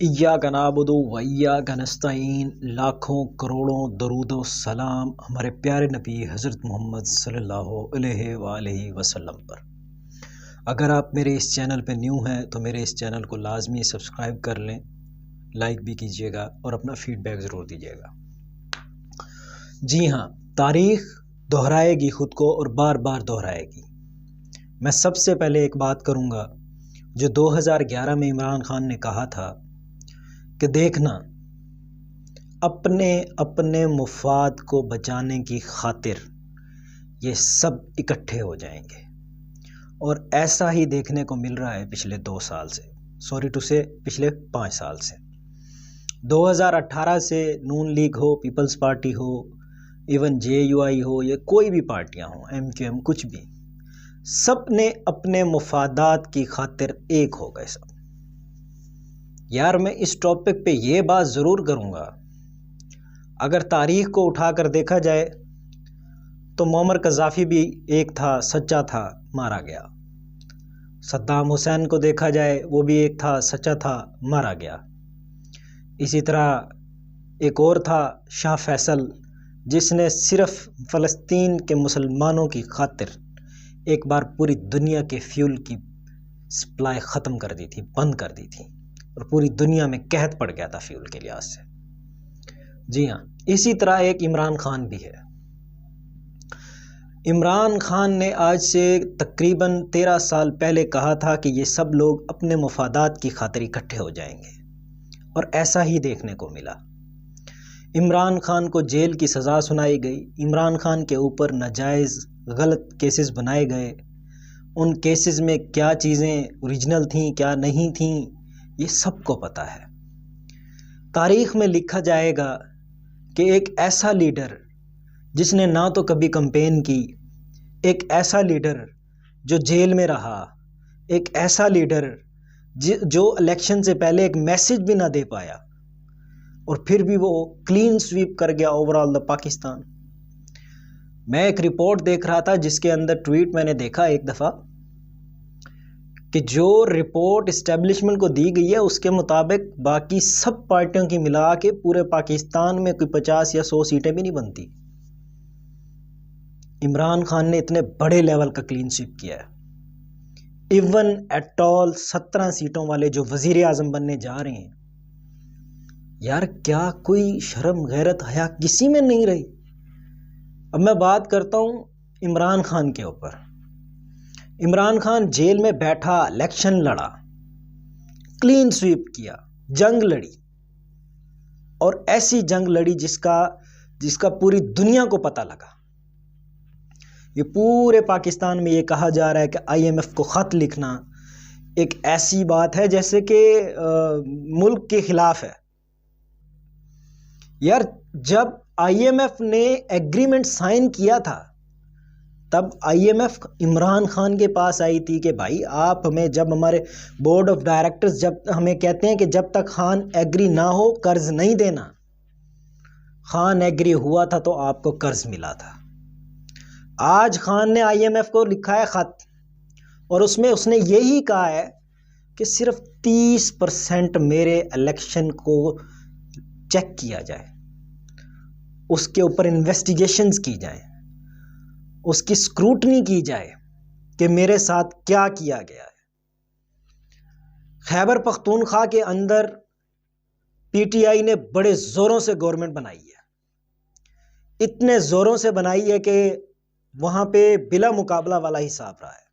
इय्याक नअबुदु व इय्याक नस्तईन। लाखों करोड़ों दरूद व सलाम हमारे प्यारे नबी हज़रत मोहम्मद सल्लल्लाहु अलैहि वसल्लम पर। अगर आप मेरे इस चैनल पे न्यू हैं तो मेरे इस चैनल को लाजमी सब्सक्राइब कर लें, लाइक भी कीजिएगा और अपना फीडबैक ज़रूर दीजिएगा। जी हाँ, तारीख़ दोहराएगी ख़ुद को और बार बार दोहराएगी। मैं सबसे पहले एक बात करूँगा जो 2011 में इमरान खान ने कहा था कि देखना, अपने अपने मुफाद को बचाने की खातिर ये सब इकट्ठे हो जाएंगे, और ऐसा ही देखने को मिल रहा है पिछले 2 साल से, पिछले 5 साल से। 2018 से नून लीग हो, पीपल्स पार्टी हो, इवन JUI हो या कोई भी पार्टियां हो, MQM, कुछ भी, सब ने अपने मुफादात की खातिर एक हो गए सब। यार, मैं इस टॉपिक पे ये बात ज़रूर करूँगा, अगर तारीख़ को उठाकर देखा जाए तो मुअम्मर कज़ाफ़ी भी एक था, सच्चा था, मारा गया। सद्दाम हुसैन को देखा जाए, वो भी एक था, सच्चा था, मारा गया। इसी तरह एक और था शाह फैसल, जिसने सिर्फ़ फ़लस्तीन के मुसलमानों की खातिर एक बार पूरी दुनिया के फ्यूल की सप्लाई ख़त्म कर दी थी, बंद कर दी थी, और पूरी दुनिया में कहत पड़ गया था फ्यूल के लिहाज से। जी हाँ, इसी तरह एक इमरान खान भी है। इमरान खान ने आज से तकरीबन 13 साल पहले कहा था कि ये सब लोग अपने मुफादात की खातिर इकट्ठे हो जाएंगे, और ऐसा ही देखने को मिला। इमरान खान को जेल की सज़ा सुनाई गई, इमरान खान के ऊपर नाजायज़ गलत केसेस बनाए गए। उन केसेस में क्या चीज़ें ओरिजिनल थीं, क्या नहीं थीं, ये सबको पता है। तारीख़ में लिखा जाएगा कि एक ऐसा लीडर जिसने ना तो कभी कैंपेन की, एक ऐसा लीडर जो जेल में रहा, एक ऐसा लीडर जो इलेक्शन से पहले एक मैसेज भी ना दे पाया, और फिर भी वो क्लीन स्वीप कर गया ओवरऑल द पाकिस्तान। मैं एक रिपोर्ट देख रहा था जिसके अंदर ट्वीट मैंने देखा एक दफ़ा कि जो रिपोर्ट इस्टेब्लिशमेंट को दी गई है उसके मुताबिक बाकी सब पार्टियों की मिला के पूरे पाकिस्तान में कोई 50 या 100 सीटें भी नहीं बनती। इमरान खान ने इतने बड़े लेवल का क्लीन स्वीप किया है। इवन एट ऑल 17 सीटों वाले जो वजीर आज़म बनने जा रहे हैं, यार क्या कोई शर्म गैरत हया किसी में नहीं रही। अब मैं बात करता हूँ इमरान खान के ऊपर। इमरान खान जेल में बैठा, इलेक्शन लड़ा, क्लीन स्वीप किया, जंग लड़ी, और ऐसी जंग लड़ी जिसका पूरी दुनिया को पता लगा। ये पूरे पाकिस्तान में ये कहा जा रहा है कि IMF को ख़त लिखना एक ऐसी बात है जैसे कि मुल्क के ख़िलाफ़ है। यार, जब IMF ने एग्रीमेंट साइन किया था तब IMF इमरान खान के पास आई थी कि भाई आप हमें, जब हमारे बोर्ड ऑफ डायरेक्टर्स जब हमें कहते हैं कि जब तक खान एग्री ना हो कर्ज नहीं देना, खान एग्री हुआ था तो आपको कर्ज मिला था। आज खान ने IMF को लिखा है ख़त, और उसमें उसने यही कहा है कि सिर्फ 30% मेरे इलेक्शन को चेक किया जाए, उसके ऊपर इन्वेस्टिगेशंस की जाए, उसकी स्क्रूटनी की जाए कि मेरे साथ क्या किया गया है। खैबर पख्तूनख्वा के अंदर PTI ने बड़े ज़ोरों से गवर्नमेंट बनाई है, इतने ज़ोरों से बनाई है कि वहाँ पे बिला मुकाबला वाला हिसाब रहा है।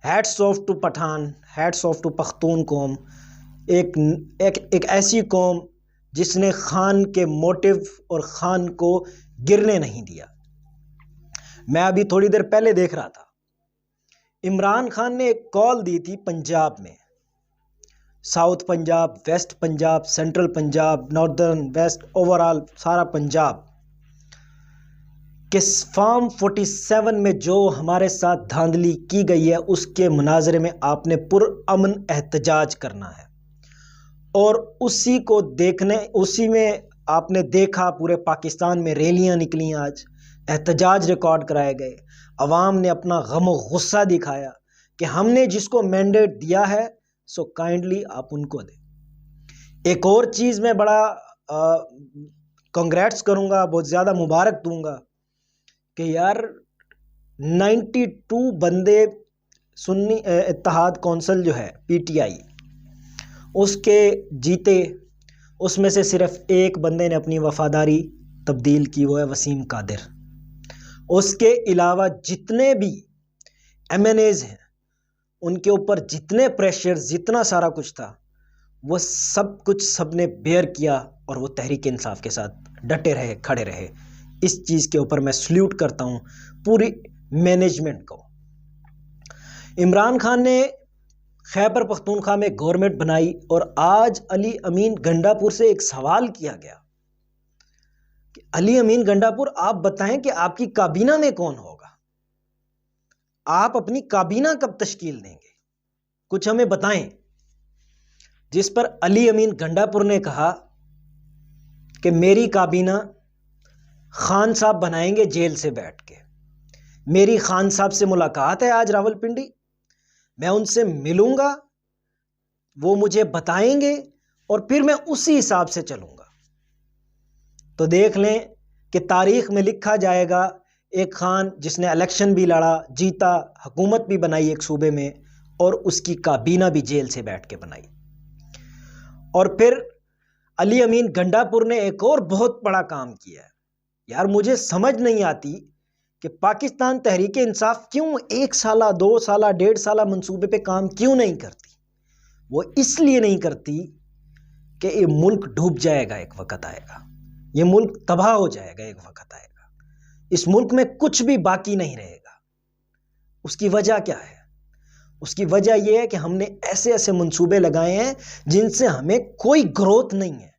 Hats off to Pathan, hats off to Pakhtun कौम, एक ऐसी कौम जिसने खान के मोटिव और खान को गिरने नहीं दिया। मैं अभी थोड़ी देर पहले देख रहा था, इमरान खान ने एक कॉल दी थी पंजाब में, south Punjab, west Punjab, central Punjab, northern, west, overall सारा पंजाब, कि फॉर्म 47 में जो हमारे साथ धांधली की गई है उसके मुनाजरे में आपने पुरअमन एहतजाज करना है। और उसी में आपने देखा पूरे पाकिस्तान में रैलियां निकली, आज एहतजाज रिकॉर्ड कराए गए, अवाम ने अपना गम और गुस्सा दिखाया कि हमने जिसको मैंडेट दिया है सो काइंडली आप उनको दें। एक और चीज़ मैं बड़ा कॉन्ग्रेट्स करूँगा, बहुत ज़्यादा मुबारक दूंगा कि यार 92 बंदे सुन्नी इत्तेहाद कौंसिल जो है पीटीआई उसके जीते, उसमें से सिर्फ एक बंदे ने अपनी वफादारी तब्दील की, वो है वसीम कादिर। उसके अलावा जितने भी एमएनएज हैं उनके ऊपर जितने प्रेशर, जितना सारा कुछ था, वो सब कुछ सबने बेयर किया और वो तहरीक इंसाफ के साथ डटे रहे, खड़े रहे। इस चीज़ के ऊपर मैं सल्यूट करता हूँ पूरी मैनेजमेंट को। इमरान खान ने खैबर पख्तूनख्वा में गवर्नमेंट बनाई और आज अली अमीन गंडापुर से एक सवाल किया गया कि अली अमीन गंडापुर, आप बताएं कि आपकी काबीना में कौन होगा, आप अपनी काबीना कब तश्कील देंगे, कुछ हमें बताएं। जिस पर अली अमीन गंडापुर ने कहा कि मेरी काबीना खान साहब बनाएंगे जेल से बैठ के। मेरी खान साहब से मुलाकात है आज रावलपिंडी, मैं उनसे मिलूंगा, वो मुझे बताएंगे और फिर मैं उसी हिसाब से चलूंगा। तो देख लें कि तारीख में लिखा जाएगा एक खान जिसने इलेक्शन भी लड़ा, जीता, हुकूमत भी बनाई एक सूबे में, और उसकी काबीना भी जेल से बैठ के बनाई। और फिर अली अमीन गंडापुर ने एक और बहुत बड़ा काम किया है। यार मुझे समझ नहीं आती कि पाकिस्तान तहरीक इंसाफ क्यों 1 साल, 2 साल, 1.5 साल मंसूबे पे काम क्यों नहीं करती। वो इसलिए नहीं करती कि ये मुल्क डूब जाएगा, एक वक्त आएगा, ये मुल्क तबाह हो जाएगा, एक वक्त आएगा, इस मुल्क में कुछ भी बाकी नहीं रहेगा। उसकी वजह क्या है? उसकी वजह यह है कि हमने ऐसे ऐसे मंसूबे लगाए हैं जिनसे हमें कोई ग्रोथ नहीं है।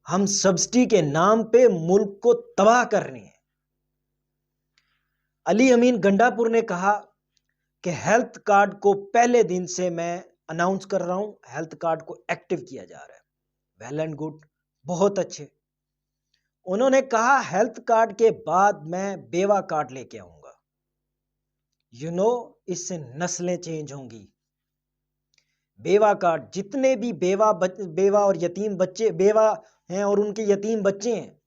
हम सब्सिडी के नाम पे मुल्क को तबाह कर रहे हैं। अली अमीन गंडापुर ने कहा कि हेल्थ कार्ड को पहले दिन से मैं अनाउंस कर रहा हूं, हेल्थ कार्ड को एक्टिव किया जा रहा है। वेल एंड गुड, बहुत अच्छे। उन्होंने कहा हेल्थ कार्ड के बाद मैं बेवा कार्ड लेके आऊंगा। इससे नस्लें चेंज होंगी। बेवा कार्ड, जितने भी बेवा और यतीम बच्चे, बेवा हैं और उनके यतीम बच्चे हैं,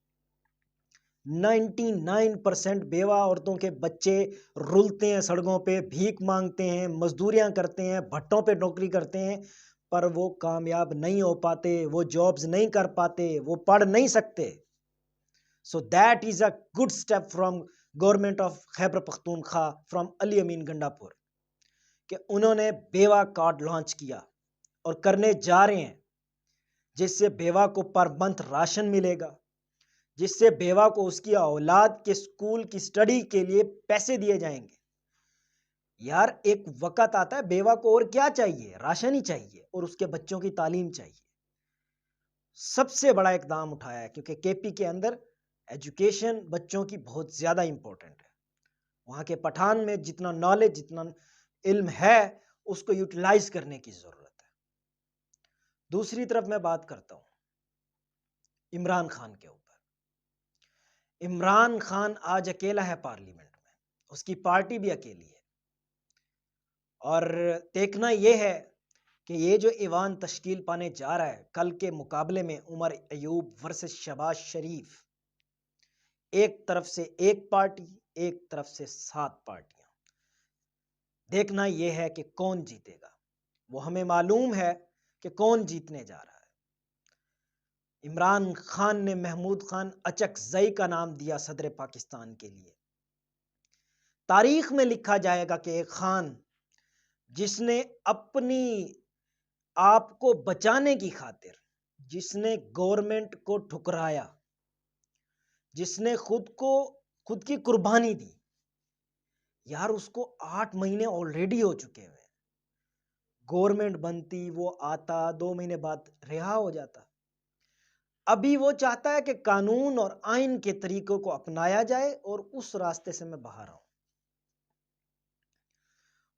99% बेवा औरतों के बच्चे रुलते हैं सड़कों पे, भीख मांगते हैं, मजदूरियां करते हैं, भट्टों पे नौकरी करते हैं, पर वो कामयाब नहीं हो पाते, वो जॉब्स नहीं कर पाते, वो पढ़ नहीं सकते। So that is a good step from government of Khyber Pakhtunkhwa, from Ali Amin Gandapur, कि उन्होंने बेवा कार्ड लॉन्च किया और करने जा रहे हैं, जिससे बेवा को पर मंथ राशन मिलेगा, जिससे बेवा को उसकी औलाद के स्कूल की स्टडी के लिए पैसे दिए जाएंगे। यार एक वक्त आता है बेवा को और क्या चाहिए, राशन ही चाहिए और उसके बच्चों की तालीम चाहिए। सबसे बड़ा इकदाम उठाया है, क्योंकि केपी के अंदर एजुकेशन बच्चों की बहुत ज्यादा इंपॉर्टेंट है। वहां के पठान में जितना नॉलेज, जितना इल्म है, उसको यूटिलाइज करने की जरूरत है। दूसरी तरफ मैं बात करता हूं इमरान खान के ऊपर। इमरान खान आज अकेला है पार्लियामेंट में, उसकी पार्टी भी अकेली है। और देखना यह है कि ये जो ईवान तश्कील पाने जा रहा है, कल के मुकाबले में उमर अयूब वर्सेस शहबाज शरीफ, एक तरफ से एक पार्टी, एक तरफ से 7 पार्टियां। देखना यह है कि कौन जीतेगा। वो हमें मालूम है कि कौन जीतने जा रहा है। इमरान खान ने महमूद खान अचकजई का नाम दिया सदर पाकिस्तान के लिए। तारीख में लिखा जाएगा कि एक खान जिसने अपनी आप को बचाने की खातिर, जिसने गवर्नमेंट को ठुकराया, जिसने खुद की कुर्बानी दी, यार उसको 8 महीने ऑलरेडी हो चुके हैं। गवर्नमेंट बनती, वो आता, 2 महीने बाद रिहा हो जाता। अभी वो चाहता है कि कानून और आइन के तरीकों को अपनाया जाए और उस रास्ते से मैं बाहर आऊं।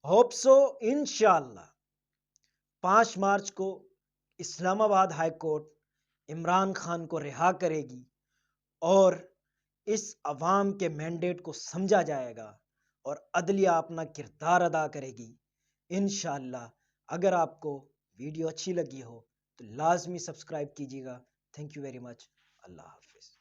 होप सो इंशाअल्लाह 5 मार्च को इस्लामाबाद हाई कोर्ट इमरान खान को रिहा करेगी और इस अवाम के मैंडेट को समझा जाएगा और अदलिया अपना किरदार अदा करेगी इंशाअल्लाह। अगर आपको वीडियो अच्छी लगी हो तो लाजमी सब्सक्राइब कीजिएगा। Thank you very much. Allah हाफिज़।